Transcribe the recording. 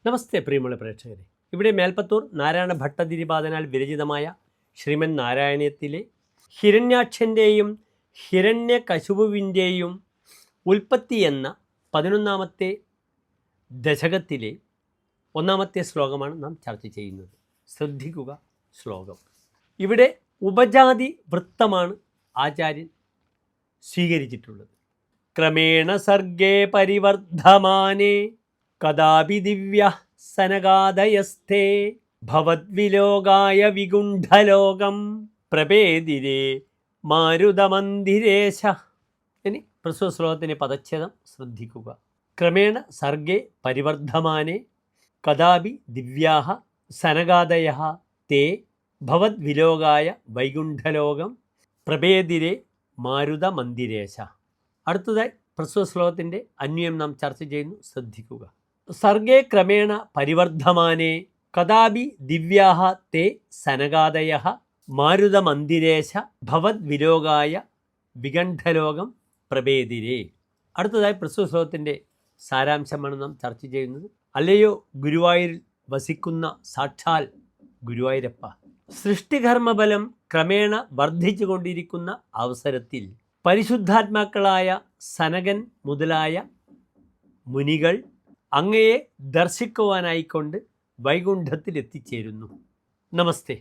നമസ്തേ പ്രിയമുള്ള പ്രേക്ഷകരെ. ഇവിടെ മേൽപ്പത്തൂർ നാരായണ ഭട്ടതിരിപാദനാൽ വിരചിതമായ ശ്രീമൻ നാരായണീയത്തിലെ ഹിരണ്യാക്ഷൻ്റെയും ഹിരണ്യകശുപുവിൻ്റെയും ഉൽപ്പത്തി എന്ന 11ാമത്തെ ദശകത്തിലെ 1ാമത്തെ ശ്ലോകമാണ് നാം ചർച്ച ചെയ്യുന്നത്. ശ്രദ്ധിക്കുക ശ്ലോകം. ഇവിടെ ഉപജാതി വൃത്തമാണ് ആചാര്യൻ സ്വീകരിച്ചിട്ടുള്ളത്. ക്രമേണ സർഗേ പരിവർദ്ധമാനേ കദാപി ദിവ്യ സനകാദയസ്ഥേ ഭവദ്വിലോകായ വിഗുണ്ഠലോകം പ്രപേദിരേ മാരുതമന്ദിരേശ. ഇനി പ്രസ്തുത ശ്ലോകത്തിൻ്റെ പദച്ഛേദം ശ്രദ്ധിക്കുക. ക്രമേണ സർഗേ പരിവർദ്ധമാനേ കദാപി ദിവ്യാഹ സനകാദയഃ തേ ഭവദ്വിലോകായ വൈകുണ്ഠലോകം പ്രപേദിരേ മാരുതമന്ദിരേശ. അടുത്തതായി പ്രസ്തുത ശ്ലോകത്തിൻ്റെ അന്വയം നാം ചർച്ച ചെയ്യുന്നു. ശ്രദ്ധിക്കുക. സർഗേ ക്രമേണ പരിവർദ്ധമാനേ കദാപി ദിവ്യാഹ തേ സനകാദയഃ മാരുതമന്ദിരേശ ഭവദ്വിലോകായ വികണ്ഠലോകം പ്രപേദിരേ. അടുത്തതായി പ്രസ്തുത ശ്ലോകത്തിൻ്റെ സാരാംശമാണ് നാം ചർച്ച ചെയ്യുന്നത്. അല്ലയോ ഗുരുവായൂരിൽ വസിക്കുന്ന സാക്ഷാൽ ഗുരുവായൂരപ്പ, സൃഷ്ടികർമ്മബലം ക്രമേണ വർദ്ധിച്ചു കൊണ്ടിരിക്കുന്ന അവസരത്തിൽ പരിശുദ്ധാത്മാക്കളായ സനകൻ മുതലായ മുനികൾ അങ്ങയെ ദർശിക്കുവാനായിക്കൊണ്ട് വൈകുണ്ഠത്തിൽ എത്തിച്ചേരുന്നു. നമസ്തേ.